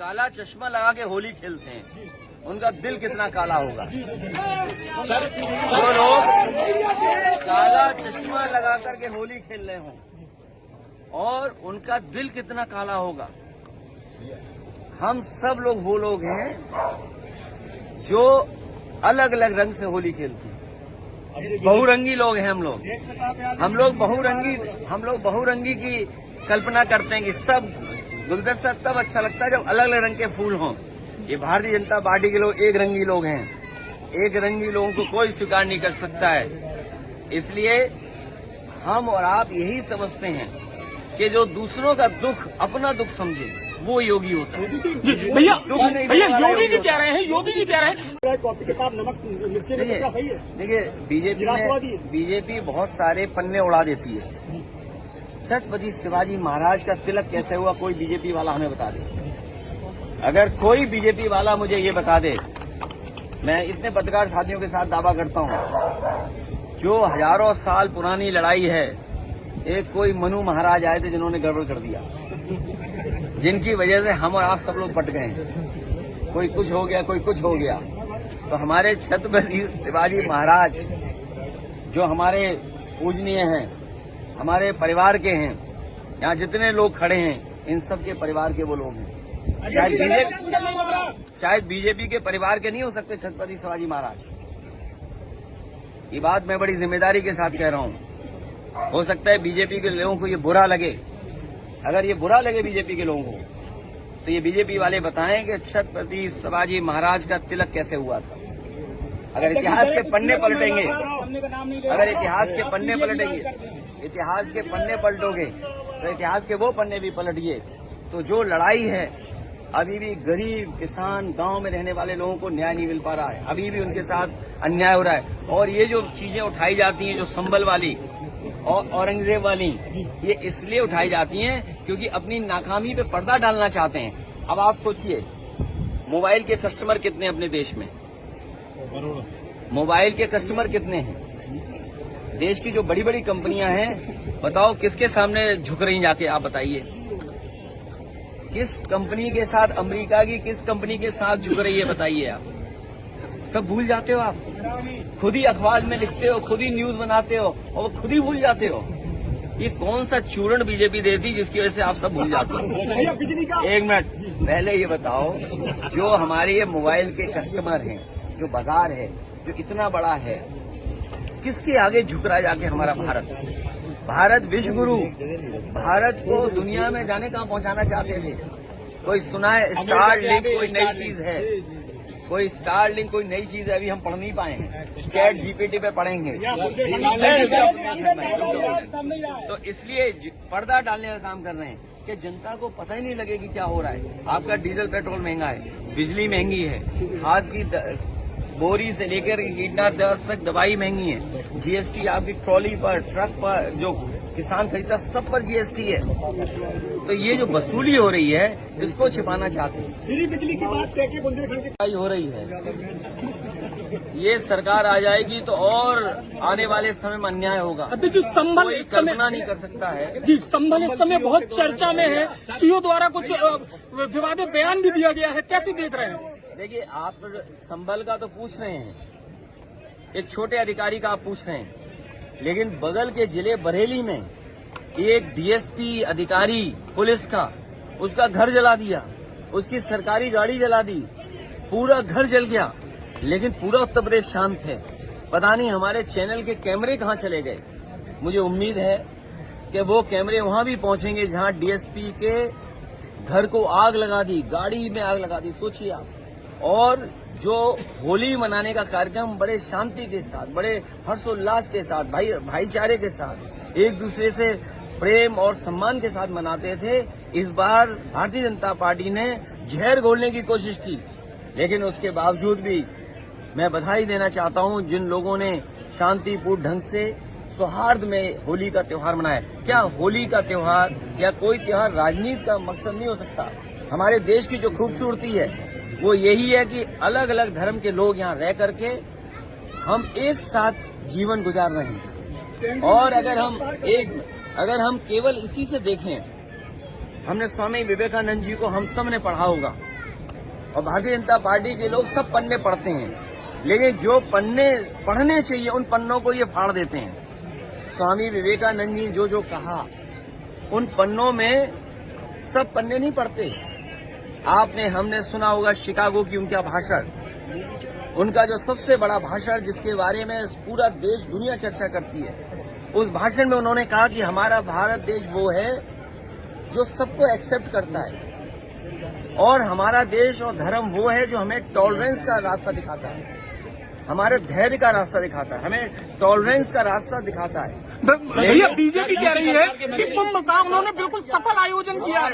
काला चश्मा लगा के होली खेलते हैं, उनका दिल कितना काला होगा। जो लोग काला चश्मा लगा करके होली खेल रहे हों और उनका दिल कितना काला होगा। हम सब लोग वो लोग हैं जो अलग अलग रंग से होली खेलते हैं। बहुरंगी लोग हैं हम लोग बहुरंगी की कल्पना करते हैं कि सब गुलदस्ता तब अच्छा लगता है जब अलग अलग रंग के फूल हों। ये भारतीय जनता पार्टी के लोग एक रंगी लोग हैं। एक रंगी लोगों को कोई स्वीकार नहीं कर सकता है। इसलिए हम और आप यही समझते हैं कि जो दूसरों का दुख अपना दुख समझे वो योगी होता है। भैया योगी जी कह रहे हैं, कॉपी के साथ नमक मिर्ची नहीं सही है। देखिए बीजेपी बहुत सारे पन्ने उड़ा देती है। छत्रपति शिवाजी महाराज का तिलक कैसे हुआ, कोई बीजेपी वाला हमें बता दे। अगर कोई बीजेपी वाला मुझे ये बता दे, मैं इतने पत्रकार साथियों के साथ दावा करता हूं, जो हजारों साल पुरानी लड़ाई है, एक कोई मनु महाराज आए थे जिन्होंने गड़बड़ कर दिया, जिनकी वजह से हम और आप सब लोग पट गए हैं। कोई कुछ हो गया, कोई कुछ हो गया। तो हमारे छत्रपति शिवाजी महाराज जो हमारे पूजनीय हैं, हमारे परिवार के हैं, यहाँ जितने लोग खड़े हैं इन सब के परिवार के वो लोग हैं। शायद बीजेपी के परिवार के नहीं हो सकते छत्रपति शिवाजी महाराज। ये बात मैं बड़ी जिम्मेदारी के साथ कह रहा हूँ। हो सकता है बीजेपी के लोगों को ये बुरा लगे। अगर ये बुरा लगे बीजेपी के लोगों को तो ये बीजेपी वाले बताएं कि छत्रपति शिवाजी महाराज का तिलक कैसे हुआ था। अगर इतिहास के पन्ने पलटेंगे, इतिहास के पन्ने पलटोगे तो इतिहास के वो पन्ने भी पलटिए तो जो लड़ाई है, अभी भी गरीब किसान गांव में रहने वाले लोगों को न्याय नहीं मिल पा रहा है। अभी भी उनके साथ अन्याय हो रहा है। और ये जो चीजें उठाई जाती हैं, जो संभल वाली और औरंगजेब वाली, ये इसलिए उठाई जाती हैं क्योंकि अपनी नाकामी पे पर्दा डालना चाहते हैं। अब आप सोचिए, मोबाइल के कस्टमर कितने अपने देश में, मोबाइल के कस्टमर कितने हैं। देश की जो बड़ी बड़ी कंपनियां हैं, बताओ किसके सामने झुक रही जाके, आप बताइए। किस कंपनी के साथ, अमेरिका की किस कंपनी के साथ झुक रही है, बताइए आप। सब भूल जाते हो आप। खुद ही अखबार में लिखते हो, खुद ही न्यूज बनाते हो और खुद ही भूल जाते हो। ये कौन सा चूर्ण बीजेपी देती जिसकी वजह से आप सब भूल जाते हो। एक मिनट पहले ये बताओ, जो हमारे ये मोबाइल के कस्टमर हैं, जो बाजार है, जो इतना बड़ा है, किसके आगे झुक रहा है जाके हमारा भारत विश्व गुरु। भारत को दुनिया में जाने कहाँ पहुंचाना चाहते थे। कोई सुना है स्टारलिंक कोई नई चीज है, कोई स्टारलिंक कोई नई चीज है, अभी हम पढ़ नहीं पाए हैं। चैट जीपीटी पे पढ़ेंगे। तो इसलिए पर्दा डालने का काम कर रहे हैं कि जनता को पता ही नहीं लगे कि क्या हो रहा है। आपका डीजल पेट्रोल महंगा है, बिजली महंगी है, खाद की बोरी से लेकर कीटनाशक दवाई महंगी है, जीएसटी आपकी ट्रॉली पर, ट्रक पर, जो किसान खरीदता सब पर जीएसटी है। तो ये जो वसूली हो रही है, इसको छिपाना चाहते हैं। बिजली की बात हो रही है, ये सरकार आ जाएगी तो और आने वाले समय में अन्याय होगा। जो संभल कोई कल्पना नहीं कर सकता है जी। संभल इस समय बहुत चर्चा में है, सीओ द्वारा कुछ विवादित बयान भी दिया गया है, कैसे देख रहे हैं। देखिए, आप संभल का तो पूछ रहे हैं, एक छोटे अधिकारी का आप पूछ रहे हैं, लेकिन बगल के जिले बरेली में एक डीएसपी अधिकारी पुलिस का, उसका घर जला दिया, उसकी सरकारी गाड़ी जला दी, पूरा घर जल गया। लेकिन पूरा उत्तर प्रदेश शांत है। पता नहीं हमारे चैनल के कैमरे कहाँ चले गए। मुझे उम्मीद है कि वो कैमरे वहां भी पहुंचेंगे जहां डीएसपी के घर को आग लगा दी, गाड़ी में आग लगा दी। सोचिए आप। और जो होली मनाने का कार्यक्रम बड़े शांति के साथ, बड़े हर्षोल्लास के साथ, भाईचारे के साथ, एक दूसरे से प्रेम और सम्मान के साथ मनाते थे, इस बार भारतीय जनता पार्टी ने जहर घोलने की कोशिश की। लेकिन उसके बावजूद भी मैं बधाई देना चाहता हूं जिन लोगों ने शांतिपूर्ण ढंग से सौहार्द में होली का त्योहार मनाया। क्या होली का त्योहार या कोई त्योहार राजनीति का मकसद नहीं हो सकता। हमारे देश की जो खूबसूरती है वो यही है कि अलग अलग धर्म के लोग यहाँ रह करके हम एक साथ जीवन गुजार रहे हैं। और अगर हम केवल इसी से देखें, हमने स्वामी विवेकानंद जी को हम सब ने पढ़ा होगा, और भारतीय जनता पार्टी के लोग सब पन्ने पढ़ते हैं, लेकिन जो पन्ने पढ़ने चाहिए उन पन्नों को ये फाड़ देते हैं। स्वामी विवेकानंद जी जो कहा, उन पन्नों में सब पन्ने नहीं पढ़ते। हमने सुना होगा शिकागो की उनका भाषण, उनका जो सबसे बड़ा भाषण जिसके बारे में पूरा देश दुनिया चर्चा करती है, उस भाषण में उन्होंने कहा कि हमारा भारत देश वो है जो सबको एक्सेप्ट करता है, और हमारा देश और धर्म वो है जो हमें टॉलरेंस का रास्ता दिखाता है, हमारे धैर्य का रास्ता दिखाता है, हमें टॉलरेंस का रास्ता दिखाता है। भैया बीजेपी कह रही है कि कुंभ का उन्होंने बिल्कुल सफल आयोजन किया है।